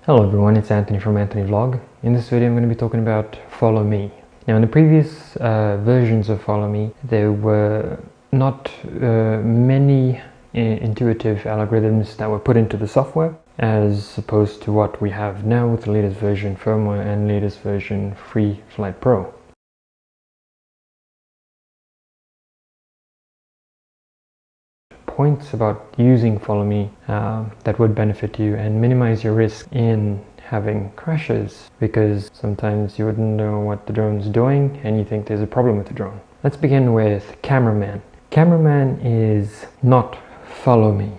Hello everyone, it's Anthony from Anthony Vlog. In this video I'm going to be talking about Follow Me. Now in the previous versions of Follow Me there were not many intuitive algorithms that were put into the software as opposed to what we have now with the latest version Firmware and latest version FreeFlight Pro. Points about using Follow Me that would benefit you and minimize your risk in having crashes, because sometimes you wouldn't know what the drone's doing and you think there's a problem with the drone. Let's begin with Cameraman. Cameraman is not Follow Me.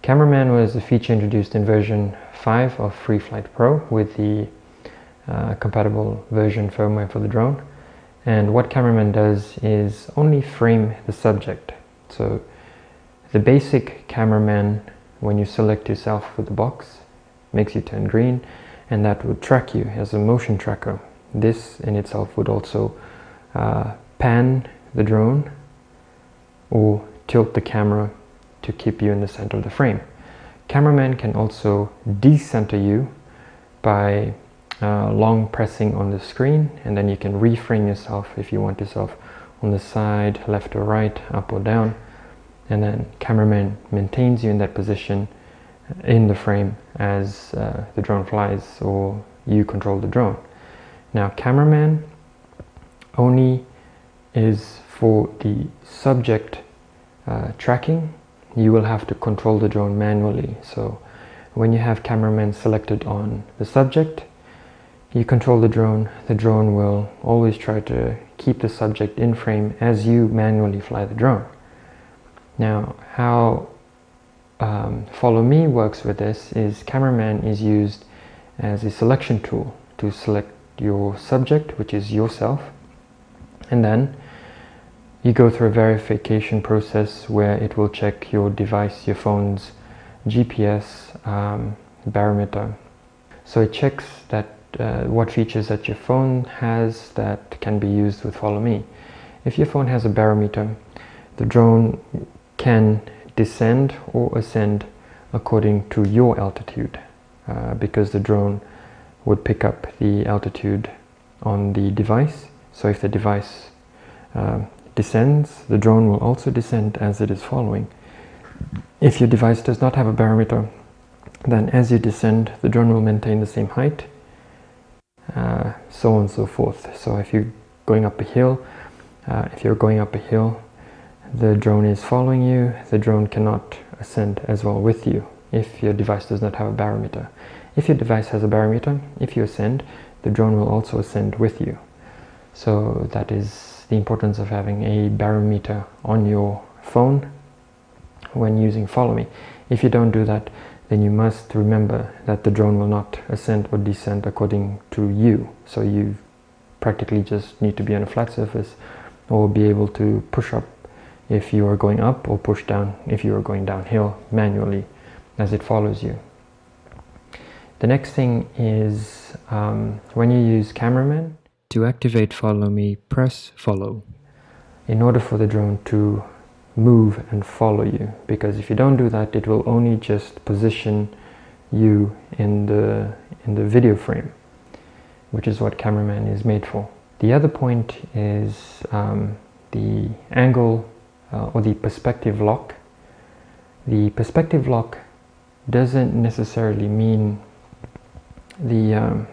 Cameraman was a feature introduced in version 5 of FreeFlight Pro with the compatible version firmware for the drone. And what Cameraman does is only frame the subject. So the basic Cameraman, when you select yourself with the box, makes you turn green, and that would track you as a motion tracker. This in itself would also pan the drone or tilt the camera to keep you in the center of the frame. Cameraman can also decenter you by long pressing on the screen, and then you can reframe yourself if you want yourself on the side, left or right, up or down. And then Cameraman maintains you in that position in the frame as the drone flies or you control the drone. Now Cameraman only is for the subject tracking. You will have to control the drone manually. So when you have Cameraman selected on the subject, you control the drone. The drone will always try to keep the subject in frame as you manually fly the drone. Now, how Follow Me works with this is Cameraman is used as a selection tool to select your subject, which is yourself, and then you go through a verification process where it will check your device, your phone's GPS, barometer. So it checks that what features that your phone has that can be used with Follow Me. If your phone has a barometer, the drone can descend or ascend according to your altitude, because the drone would pick up the altitude on the device. So if the device descends, the drone will also descend as it is following. If your device does not have a barometer, then as you descend, the drone will maintain the same height, so on and so forth. So if you're going up a hill, the drone is following you, the drone cannot ascend as well with you if your device does not have a barometer. If your device has a barometer, if you ascend, the drone will also ascend with you. So that is the importance of having a barometer on your phone when using Follow Me. If you don't do that, then you must remember that the drone will not ascend or descend according to you. So you practically just need to be on a flat surface or be able to push up if you are going up or push down if you are going downhill manually as it follows you. The next thing is when you use Cameraman, to activate Follow Me, press follow in order for the drone to move and follow you, because if you don't do that, it will only just position you in the video frame, which is what Cameraman is made for. The other point is the angle or the perspective lock. The perspective lock doesn't necessarily mean the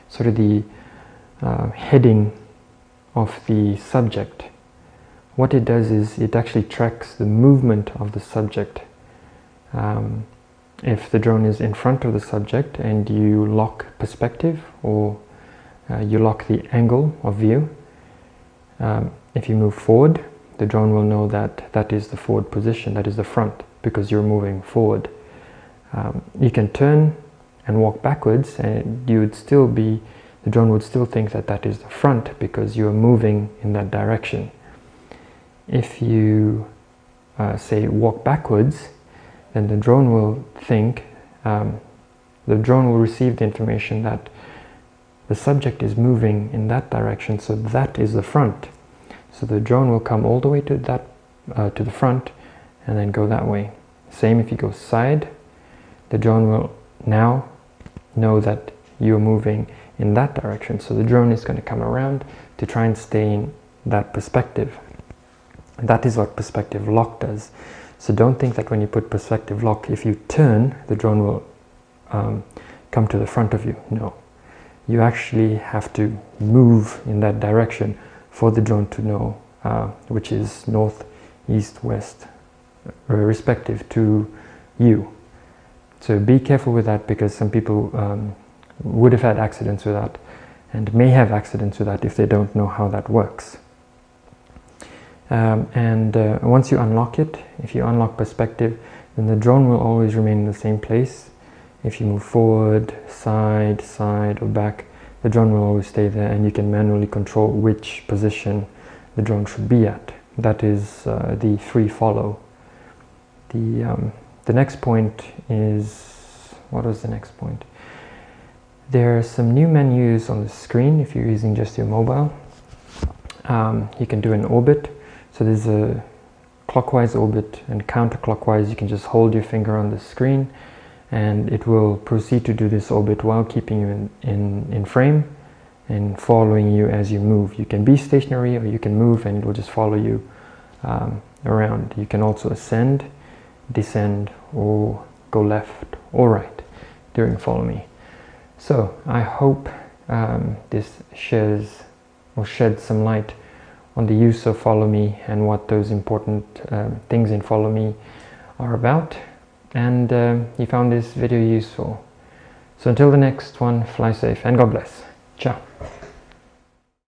sort of the heading of the subject. What it does is it actually tracks the movement of the subject. If the drone is in front of the subject and you lock perspective or you lock the angle of view, if you move forward, the drone will know that that is the forward position, that is the front, because you're moving forward. You can turn and walk backwards and the drone would still think that that is the front because you're moving in that direction. If you say walk backwards, then the drone will think, the drone will receive the information that the subject is moving in that direction, so that is the front. So the drone will come all the way to the front and then go that way. Same if you go side, the drone will now know that you're moving in that direction. So the drone is going to come around to try and stay in that perspective. That is what perspective lock does. So don't think that when you put perspective lock, if you turn, the drone will come to the front of you. No. You actually have to move in that direction for the drone to know which is north, east, west, respective to you. So be careful with that, because some people would have had accidents with that and may have accidents with that if they don't know how that works. Once you unlock it, if you unlock perspective, then the drone will always remain in the same place. If you move forward, side, or back, the drone will always stay there, and you can manually control which position the drone should be at. That is the free follow. The next point is, what was the next point? There are some new menus on the screen if you're using just your mobile. You can do an orbit. So there's a clockwise orbit and counterclockwise. You can just hold your finger on the screen and it will proceed to do this orbit while keeping you in frame and following you as you move. You can be stationary or you can move and it will just follow you around. You can also ascend, descend, or go left or right during follow me. So I hope this sheds some light on the use of follow me and what those important things in follow me are about, and you found this video useful. So until the next one, fly safe and God bless. Ciao.